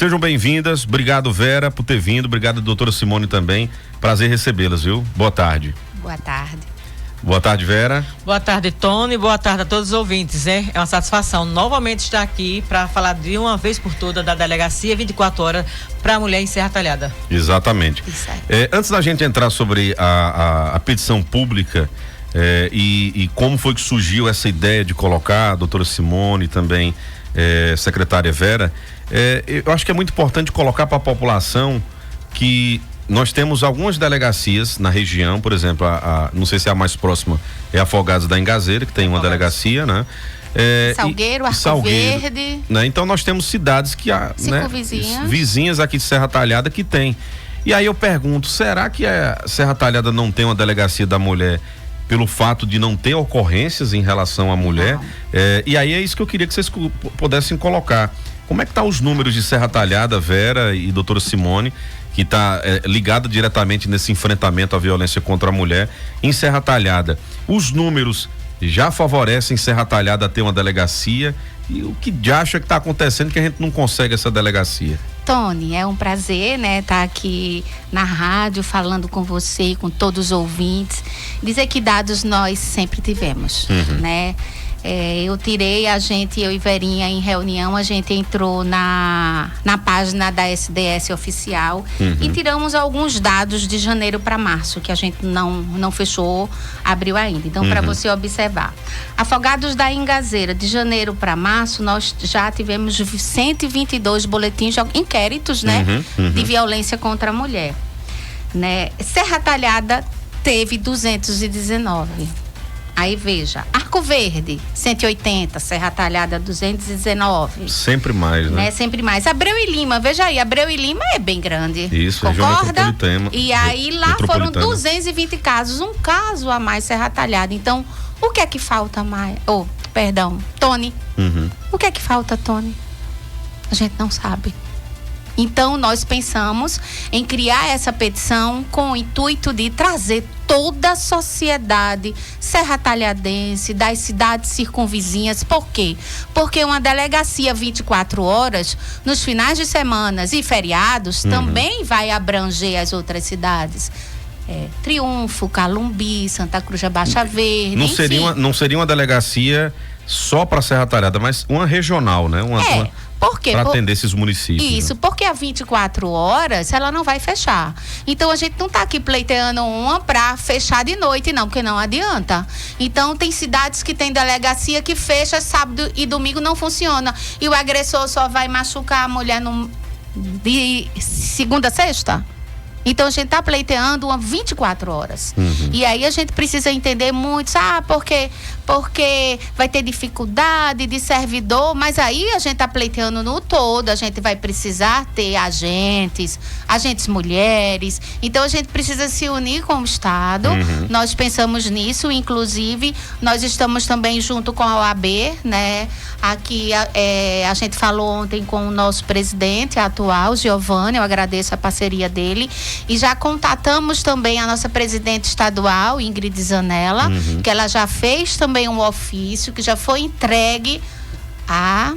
Sejam bem-vindas, obrigado Vera por ter vindo, obrigado doutora Simone também, prazer recebê-las, viu? Boa tarde. Boa tarde. Boa tarde, Vera. Boa tarde, Tony, boa tarde a todos os ouvintes, É uma satisfação novamente estar aqui para falar de uma vez por toda da Delegacia 24 horas para a mulher em Serra Talhada. Exatamente. Antes da gente entrar sobre a petição pública e como foi que surgiu essa ideia de colocar a doutora Simone e também secretária Vera, eu acho que é muito importante colocar para a população que nós temos algumas delegacias na região, por exemplo, não sei se é a mais próxima, é Afogados da Engazeira, que tem uma delegacia, né? Salgueiro, Arco Verde. Né? Então nós temos cidades que vizinhas aqui de Serra Talhada que tem. E aí eu pergunto, será que a Serra Talhada não tem uma delegacia da mulher pelo fato de não ter ocorrências em relação à mulher? E aí é isso que eu queria que vocês pudessem colocar. Como é que tá os números de Serra Talhada, Vera e doutora Simone, que está ligada diretamente nesse enfrentamento à violência contra a mulher em Serra Talhada? Os números já favorecem Serra Talhada a ter uma delegacia? E o que de acha que está acontecendo que a gente não consegue essa delegacia? Tony, é um prazer, né, estar aqui na rádio falando com você e com todos os ouvintes. Dizer que dados nós sempre tivemos, né? Eu e Verinha em reunião, a gente entrou na página da SDS oficial e tiramos alguns dados de janeiro para março, que a gente não fechou, abriu ainda. Então, para você observar, Afogados da Engazeira, de janeiro para março, nós já tivemos 122 boletins, inquéritos, né, de violência contra a mulher, né? Serra Talhada teve 219. Aí veja, Arco Verde, 180, Serra Talhada, 219. Sempre mais, né? Sempre mais. Abreu e Lima, veja aí, Abreu e Lima é bem grande. Isso, concorda? E aí lá foram 220 casos, um caso a mais Serra Talhada. Então, o que é que falta mais? Tony. O que é que falta, Tony? A gente não sabe. Então, nós pensamos em criar essa petição com o intuito de trazer toda a sociedade serratalhadense, das cidades circunvizinhas. Por quê? Porque uma delegacia 24 horas, nos finais de semanas e feriados, também vai abranger as outras cidades. Triunfo, Calumbi, Santa Cruz da Baixa Verde, não seria uma delegacia só para Serra Talhada, mas uma regional, né? Por quê? Para atender esses municípios. Isso, porque a 24 horas ela não vai fechar. Então a gente não está aqui pleiteando uma para fechar de noite, não, porque não adianta. Então tem cidades que tem delegacia que fecha sábado e domingo, não funciona. E o agressor só vai machucar a mulher de segunda a sexta. Então a gente está pleiteando uma 24 horas. E aí a gente precisa entender muito, porque vai ter dificuldade de servidor, mas aí a gente está pleiteando no todo, a gente vai precisar ter agentes mulheres, então a gente precisa se unir com o Estado. Nós pensamos nisso, inclusive nós estamos também junto com a OAB, né? Aqui a gente falou ontem com o nosso presidente atual, Giovanni, eu agradeço a parceria dele. E já contatamos também a nossa presidente estadual, Ingrid Zanella, que ela já fez também um ofício que já foi entregue à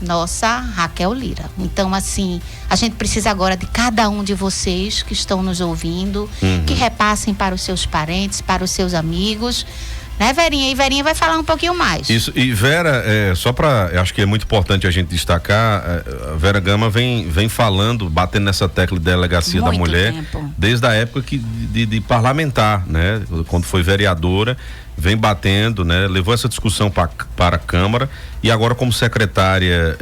nossa Raquel Lira. Então, assim, a gente precisa agora de cada um de vocês que estão nos ouvindo, que repassem para os seus parentes, para os seus amigos, né, Verinha? E Verinha vai falar um pouquinho mais. Isso, e Vera, eu acho que é muito importante a gente destacar, a Vera Gama vem falando, batendo nessa tecla de delegacia da mulher, desde a época de parlamentar, né? Quando foi vereadora, vem batendo, né? Levou essa discussão para a Câmara e agora como secretária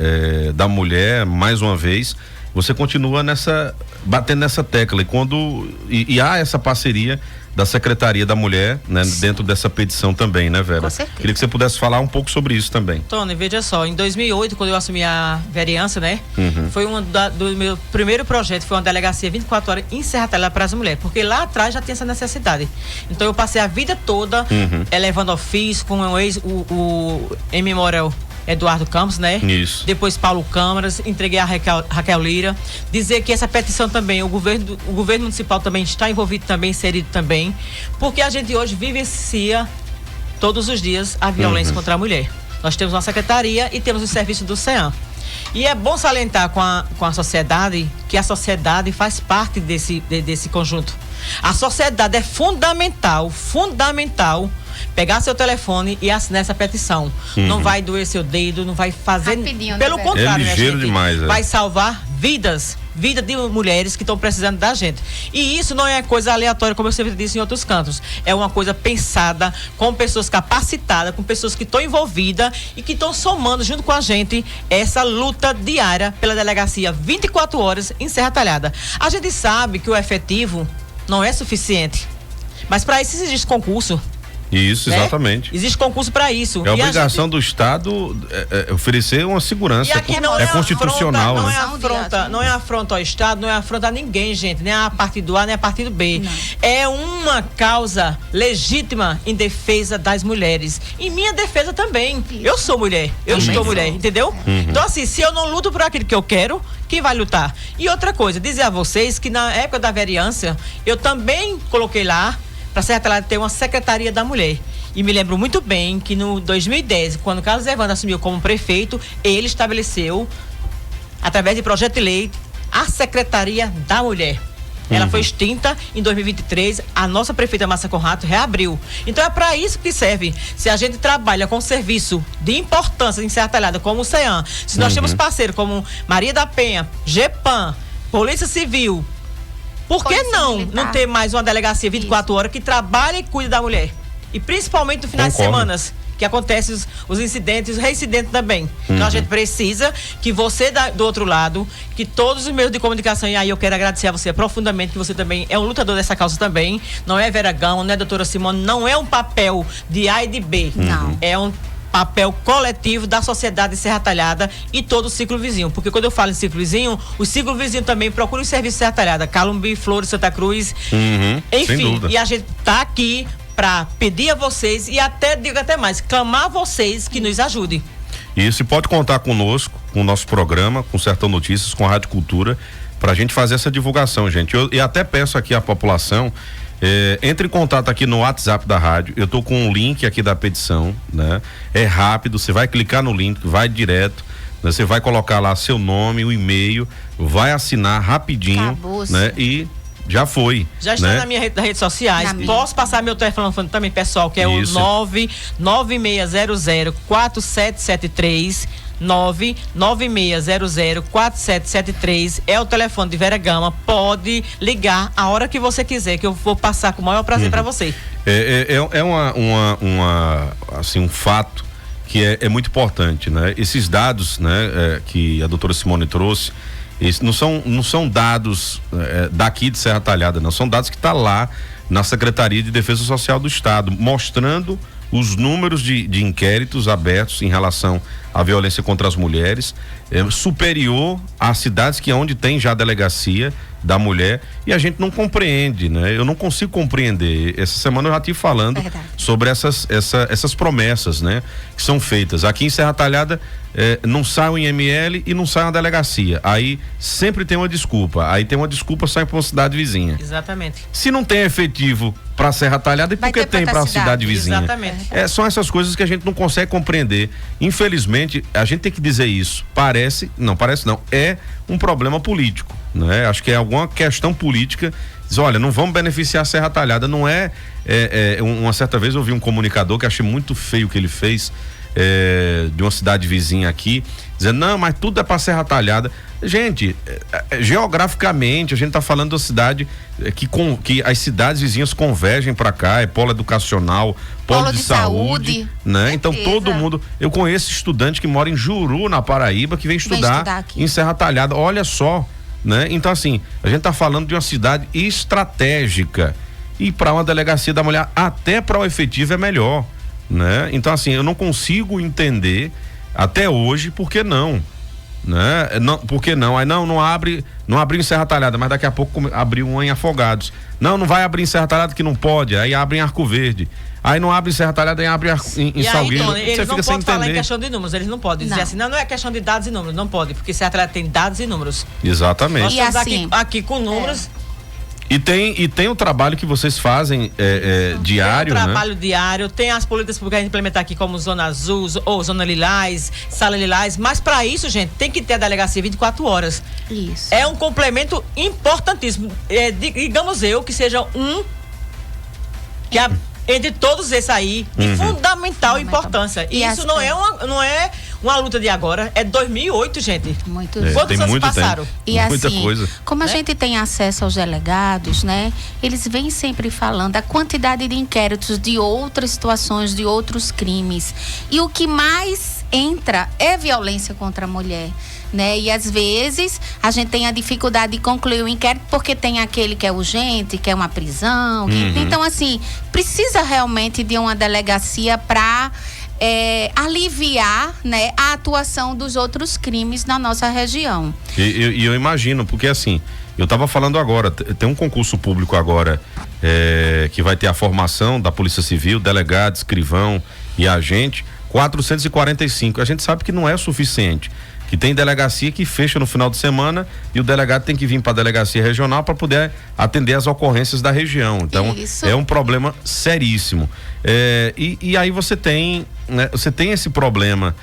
da mulher, mais uma vez, você continua batendo nessa tecla e há essa parceria da Secretaria da Mulher, né, dentro dessa petição também, né, Vera? Com certeza. Queria que você pudesse falar um pouco sobre isso também. Tony, veja só, em 2008, quando eu assumi a vereança, né, foi do meu primeiro projeto, foi uma delegacia 24 horas em Serra Talhada para as mulheres, porque lá atrás já tinha essa necessidade. Então eu passei a vida toda levando ofício com o em memória Eduardo Campos, né? Isso. Depois Paulo Câmaras, entreguei a Raquel Lira. Dizer que essa petição também, o governo municipal também está envolvido também, inserido também, porque a gente hoje vivencia todos os dias a violência contra a mulher. Nós temos uma secretaria e temos o serviço do CEAM. E é bom salientar com a sociedade que a sociedade faz parte desse conjunto. A sociedade é fundamental pegar seu telefone e assinar essa petição. Não vai doer seu dedo, não vai fazer... Rapidinho, pelo contrário, é ligeiro demais, vai salvar vidas de mulheres que estão precisando da gente. E isso não é coisa aleatória, como eu sempre disse em outros cantos. É uma coisa pensada, com pessoas capacitadas, com pessoas que estão envolvidas e que estão somando junto com a gente essa luta diária pela delegacia 24 horas em Serra Talhada. A gente sabe que o efetivo não é suficiente, mas para isso existe concurso. Isso, exatamente. Existe concurso para isso. É obrigação do Estado oferecer uma segurança. E aqui não é constitucional. Não é afronta ao Estado, não é afronta a ninguém, gente. Nem a partido A, nem a partido B. Não. É uma causa legítima em defesa das mulheres. Em minha defesa também. Isso. Eu sou mulher. Eu estou mulher, entendeu? Então, assim, se eu não luto por aquilo que eu quero, quem vai lutar? E outra coisa, dizer a vocês que na época da vereança, eu também coloquei lá para Serra Talhada ter uma Secretaria da Mulher. E me lembro muito bem que no 2010, quando Carlos Evandro assumiu como prefeito, ele estabeleceu, através de projeto de lei, a Secretaria da Mulher. Ela foi extinta em 2023, a nossa prefeita Márcia Conrato reabriu. Então é para isso que serve. Se a gente trabalha com serviço de importância em Serra Talhada, como o CEAM, se nós temos parceiros como Maria da Penha, GEPAM, Polícia Civil, por que não ter mais uma delegacia 24 horas que trabalha e cuida da mulher? E principalmente no final de semanas, que acontecem os incidentes, os reincidentes também. Então a gente precisa que você do outro lado, que todos os meios de comunicação, e aí eu quero agradecer a você profundamente, que você também é um lutador dessa causa também, não é Vera Gama, não é doutora Simone, não é um papel de A e de B. Não. É um papel coletivo da sociedade de Serra Talhada e todo o ciclo vizinho. Porque quando eu falo em ciclo vizinho, o ciclo vizinho também procura os serviços de Serra Talhada, Calumbi, Flores, Santa Cruz, enfim. E a gente tá aqui para pedir a vocês e digo até mais, clamar a vocês que nos ajudem. E se pode contar conosco, com o nosso programa, com Sertão Notícias, com a Rádio Cultura, pra gente fazer essa divulgação, gente. E até peço aqui à população, entre em contato aqui no WhatsApp da rádio. Eu tô com um link aqui da petição, né? É rápido, você vai clicar no link, vai direto, né? Você vai colocar lá seu nome, o e-mail, vai assinar rapidinho, acabou-se, né? E já foi. Já está, né? Nas redes sociais. Posso passar meu telefone também, pessoal, que é o 996004773. 996004773 é o telefone de Vera Gama. Pode ligar a hora que você quiser, que eu vou passar com o maior prazer para você. É um fato que é muito importante, né? Esses dados, né, que a doutora Simone trouxe, não são dados daqui de Serra Talhada, não, são dados que tá lá na Secretaria de Defesa Social do Estado, mostrando os números de inquéritos abertos em relação à violência contra as mulheres, superior às cidades onde tem já a delegacia da mulher, e a gente não compreende, né? Eu não consigo compreender. Essa semana eu já estive falando sobre essas promessas, né? Que são feitas. Aqui em Serra Talhada não sai um IML e não sai uma delegacia. Aí sempre tem uma desculpa. Aí tem uma desculpa, sai para uma cidade vizinha. Exatamente. Se não tem efetivo para Serra Talhada, e por que tem para a cidade vizinha? Exatamente. São essas coisas que a gente não consegue compreender. Infelizmente, a gente tem que dizer isso. É um problema político, né? Acho que é alguma questão política. Diz, olha, não vamos beneficiar a Serra Talhada. Não uma certa vez eu ouvi um comunicador que achei muito feio o que ele fez, de uma cidade vizinha aqui, dizendo, não, mas tudo é para Serra Talhada. Gente, geograficamente a gente está falando de uma cidade que as cidades vizinhas convergem para cá, é polo educacional, polo de saúde, né? Então todo mundo, eu conheço estudante que mora em Juru, na Paraíba, que vem estudar em Serra Talhada, olha só, né? Então assim, a gente está falando de uma cidade estratégica, e para uma delegacia da mulher, até para o efetivo é melhor, né? Então assim, eu não consigo entender até hoje por que não, né? Não, por que não? Aí não abre em Serra Talhada, mas daqui a pouco abriu um em Afogados. Não vai abrir em Serra Talhada, que não pode, aí abre em Arco Verde. Aí não abre em Serra Talhada, aí abre em Salgueiro. Então, eles não podem falar em questão de números, eles não podem dizer assim, não é questão de dados e números, não pode, porque Serra Talhada tem dados e números. Exatamente. Nós estamos aqui com números. E tem o trabalho que vocês fazem diário, né? Tem o trabalho diário, tem as políticas públicas a implementar aqui como Zona Azul, ou Zona Lilás, Sala Lilás, mas para isso, gente, tem que ter a delegacia 24 horas. Isso. É um complemento importantíssimo. Digamos que seja entre todos esses aí, de fundamental importância. E isso não é uma luta de agora, é 2008, gente. Quantos anos passaram? E muita assim, coisa. Como a gente tem acesso aos delegados, né? Eles vêm sempre falando da quantidade de inquéritos de outras situações, de outros crimes. E o que mais entra é violência contra a mulher. Né? E às vezes a gente tem a dificuldade de concluir o inquérito porque tem aquele que é urgente, que é uma prisão. Então, assim, precisa realmente de uma delegacia para aliviar, né, a atuação dos outros crimes na nossa região. E eu imagino, porque assim, eu estava falando agora, tem um concurso público agora que vai ter a formação da Polícia Civil, delegado, escrivão e agente, 445. A gente sabe que não é o suficiente. Que tem delegacia que fecha no final de semana e o delegado tem que vir para a delegacia regional para poder atender as ocorrências da região. Então, é um problema seríssimo. E aí você tem, né, esse problema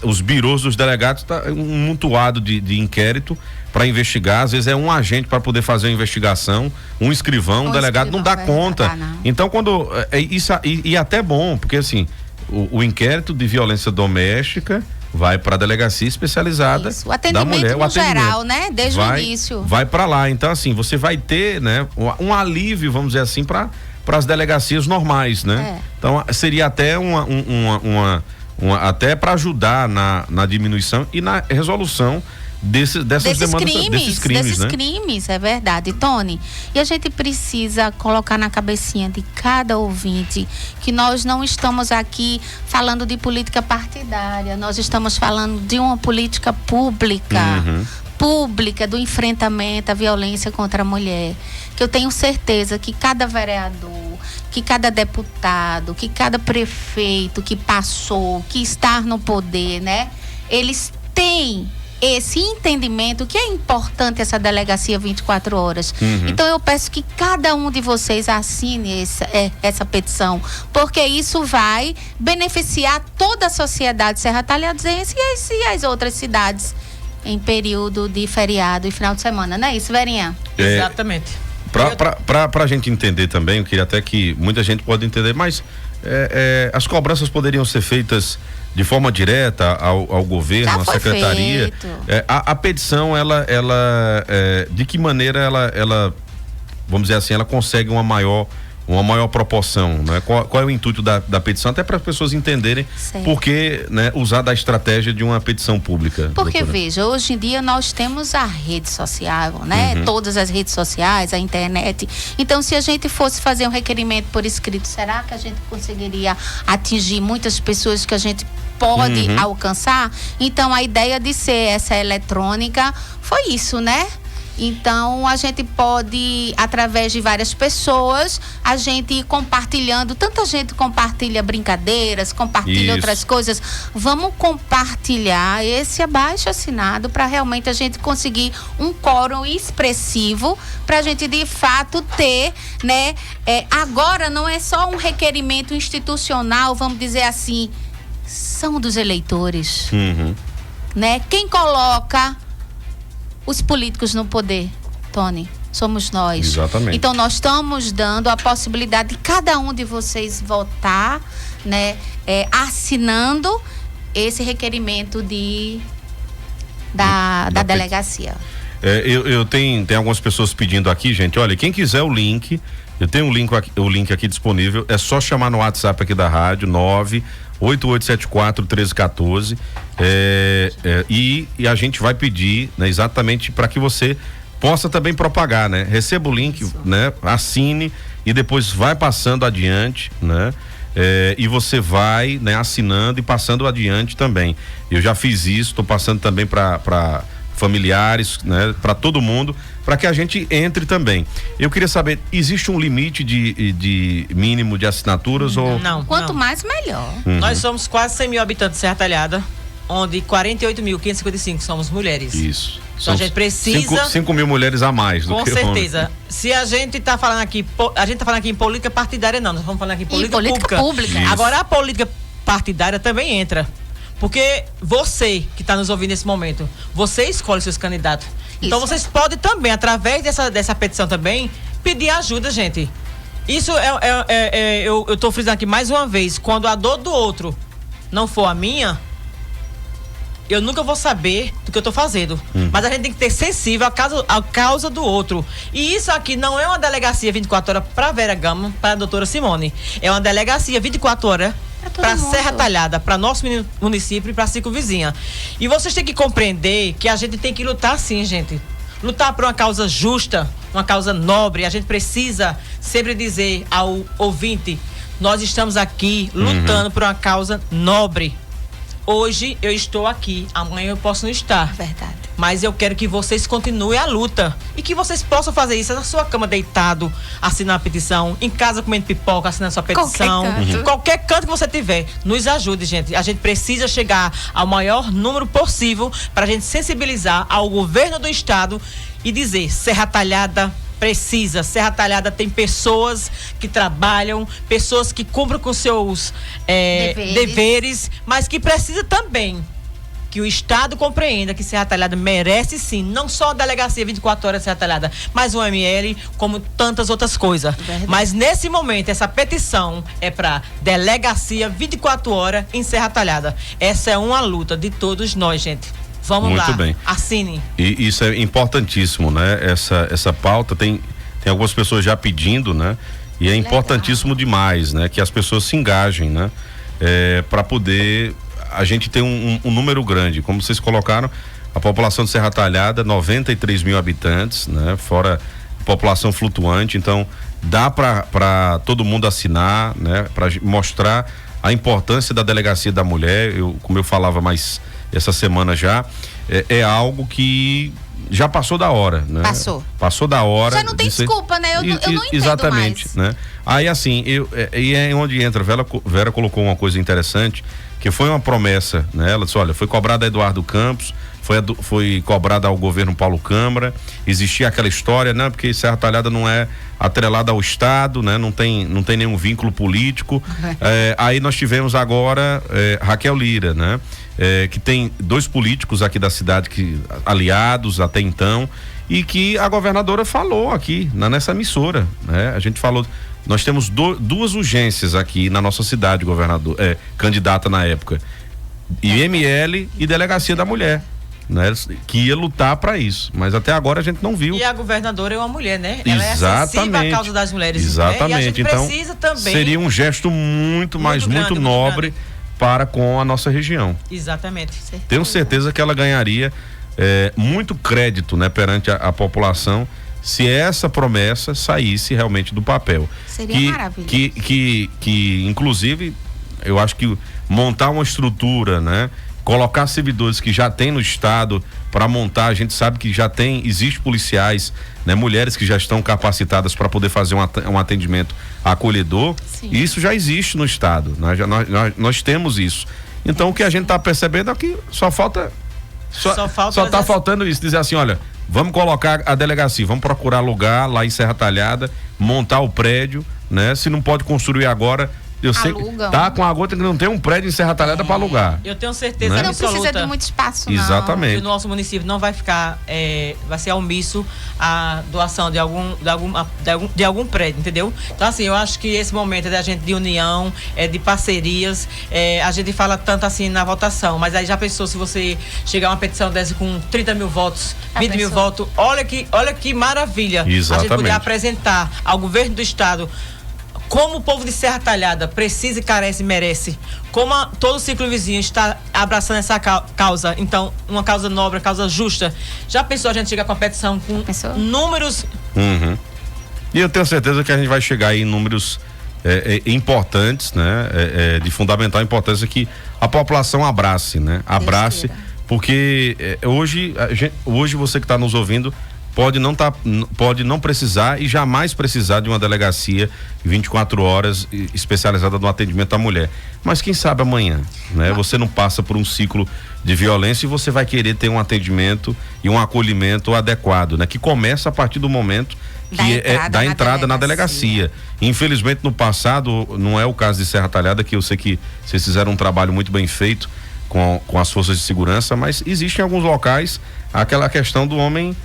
os birôs dos delegados, tá um montoado de inquérito para investigar. Às vezes é um agente para poder fazer a investigação, um escrivão, um delegado não dá conta. Então, quando isso e até bom, porque assim, o inquérito de violência doméstica vai para a delegacia especializada da mulher, o atendimento geral, né? Desde o início. Vai para lá. Então, assim, você vai ter, né, um alívio, vamos dizer assim, para as delegacias normais, né? Então, seria até até para ajudar na diminuição e na resolução desses crimes, é verdade, Tony. E a gente precisa colocar na cabecinha de cada ouvinte que nós não estamos aqui falando de política partidária, nós estamos falando de uma política pública, do enfrentamento à violência contra a mulher. Que eu tenho certeza que cada vereador, que cada deputado, que cada prefeito que passou, que está no poder, né? Eles têm esse entendimento que é importante essa delegacia 24 horas. Então eu peço que cada um de vocês assine essa petição, porque isso vai beneficiar toda a sociedade serratalhadense e as outras cidades em período de feriado e final de semana, não é isso, Verinha? Exatamente. Pra gente entender também, eu queria até que muita gente pode entender, mas as cobranças poderiam ser feitas de forma direta ao governo, à secretaria. A petição, ela de que maneira ela, vamos dizer assim, ela consegue uma maior proporção, né? Qual é o intuito da petição, até para as pessoas entenderem por que, né, usar da estratégia de uma petição pública. Porque, veja, hoje em dia nós temos a rede social, né? Todas as redes sociais, a internet. Então, se a gente fosse fazer um requerimento por escrito, será que a gente conseguiria atingir muitas pessoas que a gente pode alcançar? Então, a ideia de ser essa eletrônica foi isso, né? Então, a gente pode, através de várias pessoas, a gente ir compartilhando. Tanta gente compartilha brincadeiras, compartilha outras coisas. Vamos compartilhar esse abaixo-assinado para realmente a gente conseguir um quórum expressivo, para a gente, de fato, ter, né? Agora não é só um requerimento institucional, vamos dizer assim, são dos eleitores. Né? Quem coloca os políticos no poder, Tony, somos nós. Exatamente. Então nós estamos dando a possibilidade de cada um de vocês votar, né, assinando esse requerimento da delegacia. Eu tenho algumas pessoas pedindo aqui, gente, olha, quem quiser o link, eu tenho o link aqui disponível, é só chamar no WhatsApp aqui da rádio, 988741314, e a gente vai pedir, né, exatamente para que você possa também propagar, né? Receba o link, né? Assine e depois vai passando adiante, né? E você vai, né, assinando e passando adiante também. Eu já fiz isso, estou passando também para familiares, né, para todo mundo, para que a gente entre também. Eu queria saber, existe um limite de mínimo de assinaturas? Não. Quanto mais, melhor. Nós somos quase 100 mil habitantes de Serra Talhada. onde 48.555 somos mulheres. Isso. Então a gente precisa... 5 mil mulheres a mais do com que certeza. homem. Se a gente está falando aqui, em política partidária, não. Nós estamos falando aqui em política pública. Agora, a política partidária também entra. Porque você que está nos ouvindo nesse momento, você escolhe seus candidatos. Então vocês podem também, através dessa petição também, pedir ajuda, gente. Isso eu estou frisando aqui mais uma vez, quando a dor do outro não for a minha, eu nunca vou saber do que eu estou fazendo. Mas a gente tem que ter sensível à causa do outro. E isso aqui não é uma delegacia 24 horas para Vera Gama, para a doutora Simone. É uma delegacia 24 horas para Serra Talhada, para nosso município e para a circunvizinha. E vocês têm que compreender que a gente tem que lutar sim, gente. Lutar por uma causa justa, uma causa nobre. A gente precisa sempre dizer ao ouvinte, nós estamos aqui lutando por uma causa nobre. Hoje eu estou aqui, amanhã eu posso não estar. Verdade. Mas eu quero que vocês continuem a luta e que vocês possam fazer isso na sua cama deitado, assinando a petição, em casa comendo pipoca, assinando a sua petição. Qualquer canto que você tiver, nos ajude, gente. A gente precisa chegar ao maior número possível para a gente sensibilizar ao governo do estado e dizer, Serra Talhada precisa. Serra Talhada tem pessoas que trabalham, pessoas que cumprem com seus deveres, mas que precisa também que o Estado compreenda que Serra Talhada merece sim, não só a delegacia 24 horas de Serra Talhada, mas o ML, como tantas outras coisas. Verdade. Mas nesse momento, essa petição é para delegacia 24 horas em Serra Talhada. Essa é uma luta de todos nós, gente. Vamos lá. Muito bem. Assine. E isso é importantíssimo, né? Essa pauta tem algumas pessoas já pedindo, né? E é importantíssimo demais, né? Que as pessoas se engajem, né? Para poder a gente ter um número grande, como vocês colocaram, a população de Serra Talhada, 93 mil habitantes, né? Fora população flutuante, então dá para todo mundo assinar, né? Para mostrar a importância da delegacia da mulher. Como eu falava mais essa semana já, é algo que já passou da hora, né? Passou da hora. Já não tem desculpa, né? Eu não entendo exatamente, mais. Né? Aí assim, e é onde entra, Vera colocou uma coisa interessante, que foi uma promessa, né? Ela disse, olha, foi cobrada a Eduardo Campos, foi cobrada ao governo Paulo Câmara, existia aquela história, né? Porque Serra Talhada não é atrelada ao Estado, né? Não tem nenhum vínculo político. Aí nós tivemos agora Raquel Lira, né? Que tem 2 políticos aqui da cidade aliados até então, e que a governadora falou aqui nessa emissora, né? A gente falou, nós temos 2 urgências aqui na nossa cidade, governador, candidata na época, IML e Delegacia da Mulher, né? Que ia lutar para isso, mas até agora a gente não viu. E a governadora é uma mulher, né? Ela é sensível à causa das mulheres. Exatamente. Né? E a gente então, precisa também. Seria um gesto muito nobre para com a nossa região. Exatamente. Tenho certeza que ela ganharia muito crédito, né, perante a população, se essa promessa saísse realmente do papel. Seria maravilhoso. Que inclusive, eu acho que montar uma estrutura, né, colocar servidores que já tem no estado para montar, a gente sabe que já existe policiais, né, mulheres que já estão capacitadas para poder fazer um atendimento acolhedor. Sim. E isso já existe no estado, nós temos isso. Então o que a gente está percebendo é que só está faltando isso, dizer assim, olha, vamos colocar a delegacia, vamos procurar lugar lá em Serra Talhada, montar o prédio, né? Se não pode construir agora, eu sei que tá com a gota que não tem um prédio em Serra Talhada para alugar. Eu tenho certeza, né? Não precisa de muito espaço, não. Exatamente. Que o nosso município não vai ficar, vai ser omisso à doação de algum prédio, entendeu? Então assim, eu acho que esse momento é da gente de união, de parcerias, a gente fala tanto assim na votação, mas aí já pensou se você chegar a uma petição dessa com 30 mil votos, 20 mil votos, olha que maravilha. Exatamente. A gente poder apresentar ao governo do estado como o povo de Serra Talhada precisa e carece e merece, como todo o ciclo vizinho está abraçando essa causa, então uma causa nobre, uma causa justa. Já pensou a gente chegar com a petição com números? E eu tenho certeza que a gente vai chegar aí em números importantes, né? De fundamental importância que a população abrace, né? Abrace, porque hoje você que está nos ouvindo pode não precisar e jamais precisar de uma delegacia 24 horas especializada no atendimento à mulher. Mas quem sabe amanhã, né? Você não passa por um ciclo de violência e você vai querer ter um atendimento e um acolhimento adequado, né? Que começa a partir do momento da entrada na delegacia. Infelizmente, no passado, não é o caso de Serra Talhada, que eu sei que vocês fizeram um trabalho muito bem feito com as forças de segurança, mas existem alguns locais aquela questão do homem,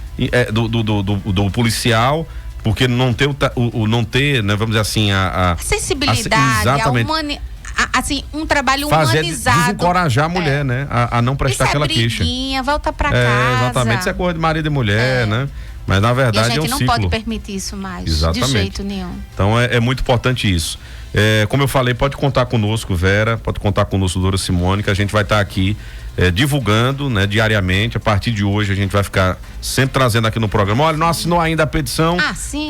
do policial, porque não ter não ter, né, vamos dizer assim, a sensibilidade, exatamente, assim, um trabalho humanizado. Desencorajar a mulher, né? A não prestar aquela queixa. Volta pra casa. Exatamente, isso é coisa de marido e mulher, né? Mas na verdade e a gente é um não pode permitir isso mais. Exatamente. De jeito nenhum. Então é muito importante isso. Como eu falei, pode contar conosco, Vera, pode contar conosco, Dora Simone, que a gente vai estar aqui divulgando, né, diariamente. A partir de hoje a gente vai ficar sempre trazendo aqui no programa. Olha, não assinou ainda a petição?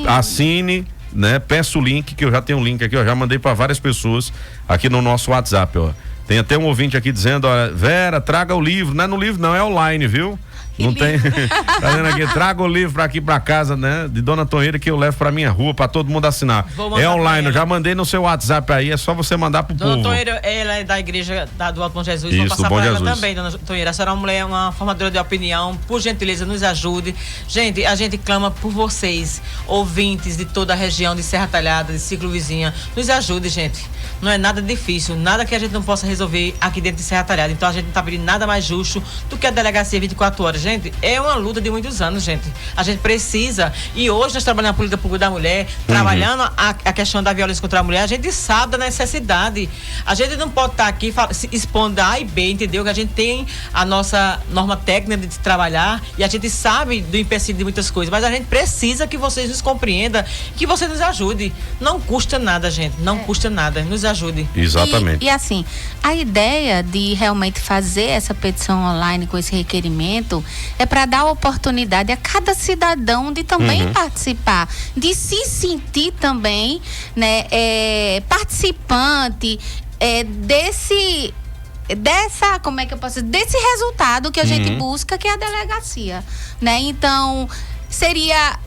Assine, né? Peça o link, que eu já tenho um link aqui, ó, já mandei para várias pessoas aqui no nosso WhatsApp, ó. Tem até um ouvinte aqui dizendo, ó, Vera, traga o livro. Não é no livro, não, é online, viu? Não tem. Tá vendo aqui? Traga o livro aqui pra casa, né? De Dona Tonheira, que eu levo pra minha rua pra todo mundo assinar. É online, eu já mandei no seu WhatsApp aí, é só você mandar pro povo. Dona Tonheira, ela é da igreja do Alto Bom Jesus. Isso, vou passar Bom pra Jesus. ela também, Dona Tonheira. A senhora é uma mulher, uma formadora de opinião. Por gentileza, nos ajude. Gente, a gente clama por vocês, ouvintes de toda a região de Serra Talhada, de Ciclo Vizinha. Nos ajude, gente. Não é nada difícil, nada que a gente não possa resolver aqui dentro de Serra Talhada. Então a gente não tá pedindo nada mais justo do que a delegacia 24 horas. Gente, é uma luta de muitos anos, gente. A gente precisa. E hoje nós trabalhamos na política pública da mulher, trabalhando a questão da violência contra a mulher. A gente sabe da necessidade. A gente não pode estar aqui expondo A e B, entendeu? Que a gente tem a nossa norma técnica de trabalhar e a gente sabe do empecilho de muitas coisas, mas a gente precisa que vocês nos compreendam, que você nos ajude. Não custa nada, gente. Não custa nada. Nos ajude. Exatamente. E assim, a ideia de realmente fazer essa petição online com esse requerimento é para dar oportunidade a cada cidadão de também participar, de se sentir também, né, participante como é que eu posso dizer, desse resultado que a gente busca, que é a delegacia, né? Então, seria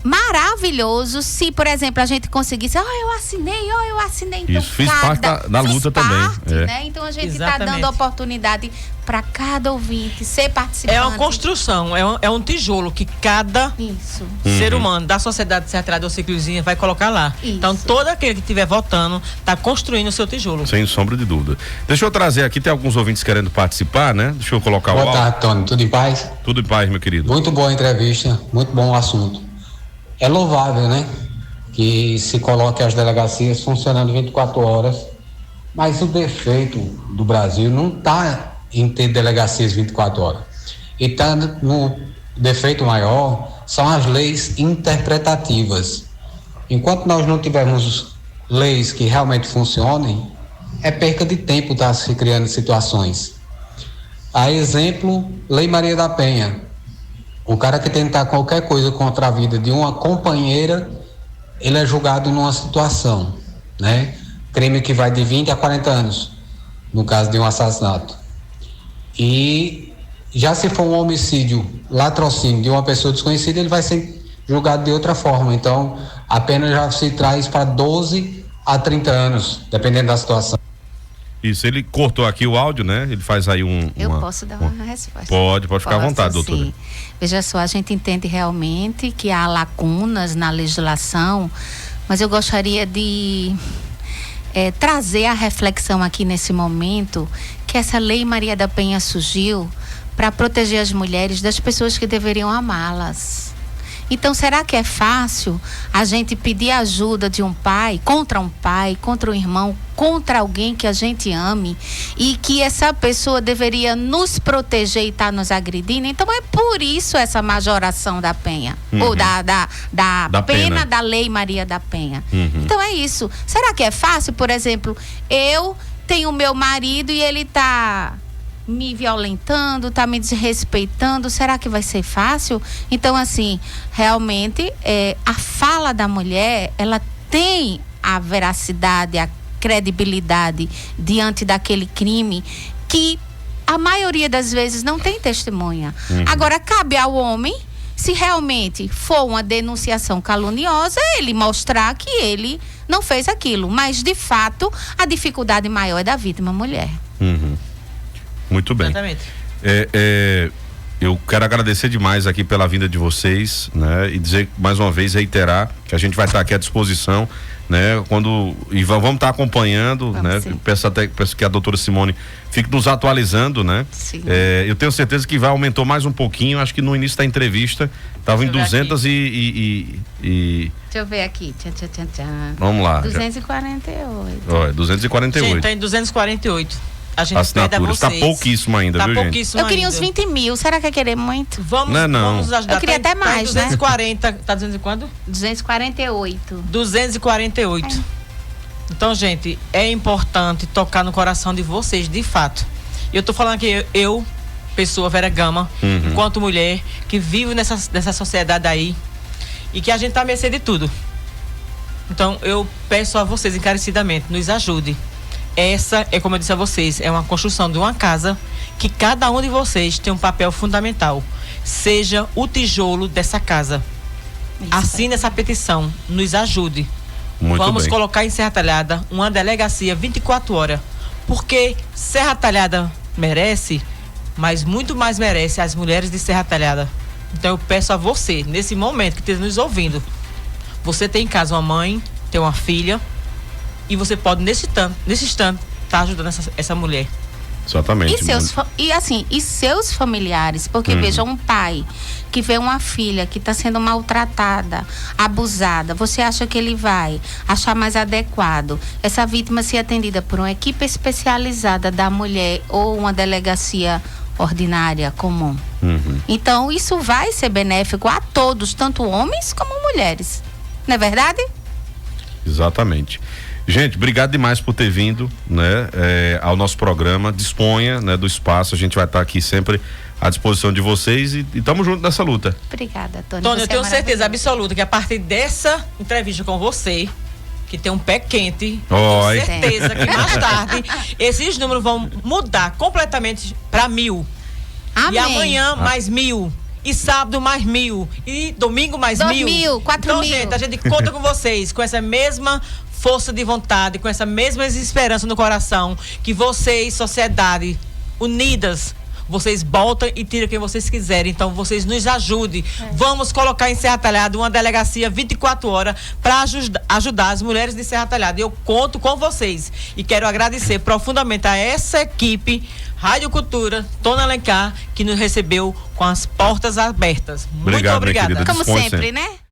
maravilhoso se, por exemplo, a gente conseguisse, eu assinei, então isso, fiz parte da luta também, né? Então a gente está dando oportunidade para cada ouvinte ser participante. É uma construção, é um tijolo que cada ser humano da sociedade de Serra Talhada ou Ciclozinha vai colocar lá. Isso. Então todo aquele que estiver votando está construindo o seu tijolo. Sem sombra de dúvida. Deixa eu trazer aqui, tem alguns ouvintes querendo participar, né? Deixa eu colocar o áudio. Boa tarde, Tony. Tudo em paz? Tudo em paz, meu querido. Muito boa a entrevista, muito bom o assunto. É louvável, né? Que se coloque as delegacias funcionando 24 horas, mas o defeito do Brasil não está em ter delegacias 24 horas. E está no defeito maior, são as leis interpretativas. Enquanto nós não tivermos leis que realmente funcionem, é perca de tempo estar se criando situações. A exemplo, Lei Maria da Penha. O cara que tentar qualquer coisa contra a vida de uma companheira, ele é julgado numa situação, né? Crime que vai de 20 a 40 anos, no caso de um assassinato. E já se for um homicídio, latrocínio de uma pessoa desconhecida, ele vai ser julgado de outra forma. Então, a pena já se traz para 12 a 30 anos, dependendo da situação. Isso, ele cortou aqui o áudio, né? Ele faz aí Eu posso dar uma resposta? Pode ficar à vontade, doutora. Sim. Veja só, a gente entende realmente que há lacunas na legislação, mas eu gostaria de trazer a reflexão aqui nesse momento que essa Lei Maria da Penha surgiu para proteger as mulheres das pessoas que deveriam amá-las. Então, será que é fácil a gente pedir ajuda de um pai, contra um irmão, contra alguém que a gente ame e que essa pessoa deveria nos proteger e está nos agredindo? Então, é por isso essa majoração da penha, ou da pena da Lei Maria da Penha. Então, é isso. Será que é fácil? Por exemplo, eu tenho meu marido e ele está me violentando, tá me desrespeitando, será que vai ser fácil? Então, assim, realmente, a fala da mulher, ela tem a veracidade, a credibilidade diante daquele crime que a maioria das vezes não tem testemunha. Agora, cabe ao homem se realmente for uma denunciação caluniosa, ele mostrar que ele não fez aquilo. Mas, de fato, a dificuldade maior é da vítima mulher. Muito bem. Exatamente. Eu quero agradecer demais aqui pela vinda de vocês, né? E dizer, mais uma vez, reiterar que a gente vai estar aqui à disposição, né? E vamos estar acompanhando, né? Peço que a doutora Simone fique nos atualizando, né? Sim. Eu tenho certeza que aumentou mais um pouquinho. Acho que no início da entrevista estava em 200 Deixa eu ver aqui. Vamos lá. 248. Olha, 248. Gente, tá em 248. A gente assinaturas. Tá pouquíssimo ainda, viu, gente? Eu queria uns 20 mil. Será que é querer muito? Vamos ajudar. Eu queria até mais, 240. Tá dizendo quanto? 248. 248. Então, gente, é importante tocar no coração de vocês, de fato. Eu tô falando aqui, eu, pessoa, Vera Gama, enquanto mulher, que vive nessa sociedade aí, e que a gente tá à mercê de tudo. Então, eu peço a vocês encarecidamente, nos ajude. Essa é, como eu disse a vocês, é uma construção de uma casa que cada um de vocês tem um papel fundamental. Seja o tijolo dessa casa. Assine essa petição, nos ajude. Vamos colocar em Serra Talhada uma delegacia 24 horas. Porque Serra Talhada merece, mas muito mais merece as mulheres de Serra Talhada. Então eu peço a você, nesse momento que esteja nos ouvindo, você tem em casa uma mãe, tem uma filha, e você pode, nesse instante, estar ajudando essa mulher. Exatamente. E seus familiares, porque veja, um pai que vê uma filha que está sendo maltratada, abusada, você acha que ele vai achar mais adequado essa vítima ser atendida por uma equipe especializada da mulher ou uma delegacia ordinária, comum? Então, isso vai ser benéfico a todos, tanto homens como mulheres. Não é verdade? Exatamente. Gente, obrigado demais por ter vindo, né, ao nosso programa. Disponha, né, do espaço. A gente vai estar aqui sempre à disposição de vocês e estamos juntos nessa luta. Obrigada, Tony. Tony, eu tenho certeza absoluta que a partir dessa entrevista com você, que tem um pé quente, tenho certeza que mais tarde esses números vão mudar completamente para 1000. Amém. E amanhã mais 1000. E sábado mais 1000. E domingo mais 1000. 4.000. Então, gente, a gente conta com vocês, com essa mesma força de vontade, com essa mesma esperança no coração, que vocês, sociedade, unidas, vocês botam e tiram quem vocês quiserem. Então, vocês nos ajudem. Vamos colocar em Serra Talhada uma delegacia 24 horas para ajudar as mulheres de Serra Talhada. Eu conto com vocês. E quero agradecer profundamente a essa equipe, Rádio Cultura, Tony Alencar, que nos recebeu com as portas abertas. Muito obrigada. Como sempre, né?